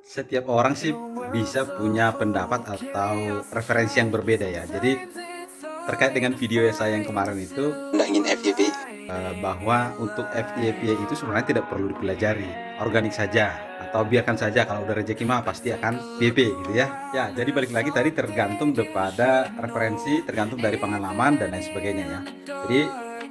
Setiap orang sih bisa punya pendapat atau referensi yang berbeda ya. Jadi terkait dengan video saya yang kemarin itu, Nandangin FYP. bahwa untuk FYP itu sebenarnya tidak perlu dipelajari, organik saja atau biarkan saja kalau udah rezeki mah pasti akan FYP gitu ya. Ya, jadi balik lagi tadi tergantung daripada referensi, tergantung dari pengalaman dan lain sebagainya ya. Jadi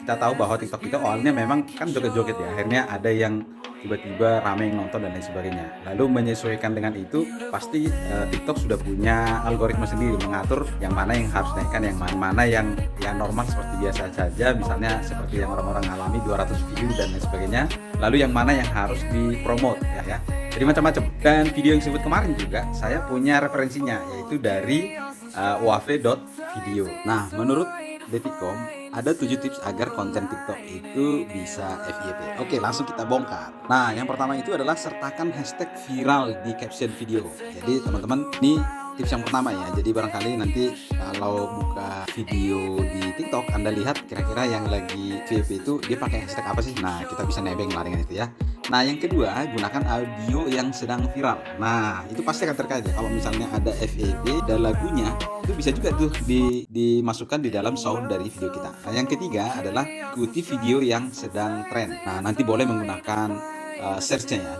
kita tahu bahwa TikTok itu awalnya memang kan joget-joget ya, akhirnya ada yang tiba-tiba rame yang nonton dan lain sebagainya. Lalu menyesuaikan dengan itu, pasti TikTok sudah punya algoritma sendiri mengatur yang mana yang harus naikkan, yang mana yang ya normal seperti biasa saja, misalnya seperti yang orang-orang alami 200 view dan lain sebagainya. Lalu yang mana yang harus dipromot ya. Jadi macam-macam. Dan video yang disebut kemarin juga saya punya referensinya, yaitu dari wave.video. Nah, menurut Deticom ada 7 tips agar konten TikTok itu bisa FYP. Oke, langsung kita bongkar. Nah, yang pertama itu adalah sertakan hashtag viral di caption video. Jadi teman-teman, ini tips yang pertama ya. Jadi barangkali nanti kalau buka video di TikTok, Anda lihat kira-kira yang lagi FYP itu dia pakai hashtag apa sih? Nah, kita bisa nebeng lah dengan itu ya. Nah, yang kedua, gunakan audio yang sedang viral. Nah, itu pasti akan terkait ya. Kalau misalnya ada FYP dan lagunya, itu bisa juga tuh dimasukkan di dalam sound dari video kita. Nah, yang ketiga adalah ikuti video yang sedang tren. Nah, nanti boleh menggunakan search-nya ya.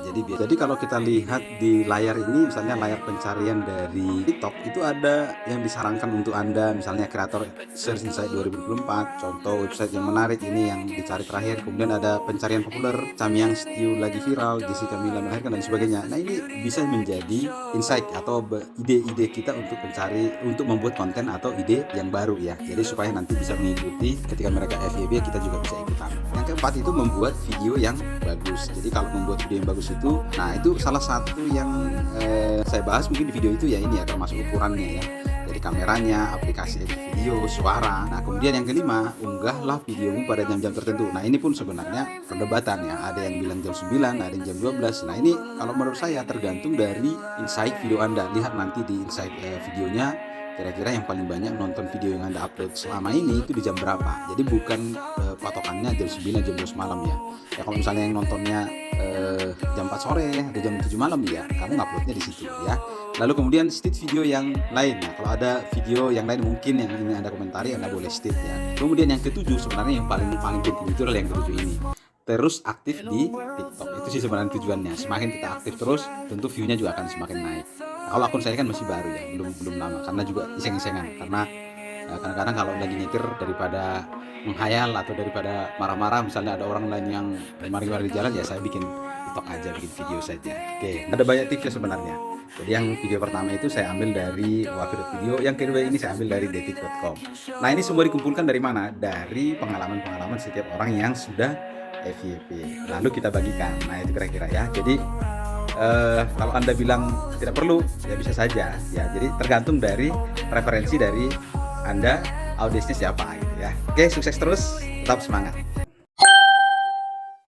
Jadi kalau kita lihat di layar ini, misalnya layar pencarian dari TikTok, itu ada yang disarankan untuk Anda, misalnya kreator search insight 2024, contoh website yang menarik ini yang dicari terakhir. Kemudian ada pencarian populer, Samyang Stew lagi viral, Jessica Mila melahirkan dan sebagainya. Nah, ini bisa menjadi insight atau ide-ide kita untuk membuat konten atau ide yang baru ya. Jadi supaya nanti bisa mengikuti ketika mereka FYP, kita juga bisa ikutan. Yang keempat itu membuat video yang bagus. Jadi kalau membuat video yang bagus itu, nah itu salah satu yang saya bahas mungkin di video itu ya, ini ya termasuk ukurannya ya. Jadi kameranya, aplikasi edit video, suara. Nah, kemudian yang kelima, unggahlah videomu pada jam-jam tertentu. Nah, ini pun sebenarnya perdebatan ya. Ada yang bilang jam 9, ada yang jam 12. Nah, ini kalau menurut saya tergantung dari insight video Anda. Lihat nanti di insight videonya, kira-kira yang paling banyak nonton video yang Anda upload selama ini itu di jam berapa. Jadi bukan patokannya jam 9, jam 12 malam ya. Ya kalau misalnya yang nontonnya jam 4 sore atau jam 7 malam ya, kamu nguploadnya di situ ya. Lalu kemudian state video yang lain. Nah, kalau ada video yang lain mungkin yang ingin Anda komentari, Anda boleh state ya. Kemudian yang ketujuh, sebenarnya yang paling penting itu adalah yang ketujuh ini. Terus aktif di TikTok. Itu sih sebenarnya tujuannya. Semakin kita aktif terus, tentu view-nya juga akan semakin naik. Nah, kalau akun saya kan masih baru ya, belum lama, karena juga iseng-isengan. Karena kadang-kadang kalau lagi nyetir, daripada menghayal atau daripada marah-marah, misalnya ada orang lain yang mari-mari di jalan, ya saya bikin TikTok aja, bikin video saja. Oke, ada banyak tipsnya sebenarnya. Jadi yang video pertama itu saya ambil dari wave.video, yang kedua ini saya ambil dari detik.com. Nah, ini semua dikumpulkan dari mana? Dari pengalaman-pengalaman setiap orang yang sudah FYP. Lalu kita bagikan. Nah, itu kira-kira ya. Jadi kalau Anda bilang tidak perlu, ya bisa saja ya. Jadi tergantung dari preferensi dari Anda, audiensnya siapa gitu ya. Oke, sukses terus, tetap semangat.